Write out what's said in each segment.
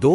2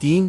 3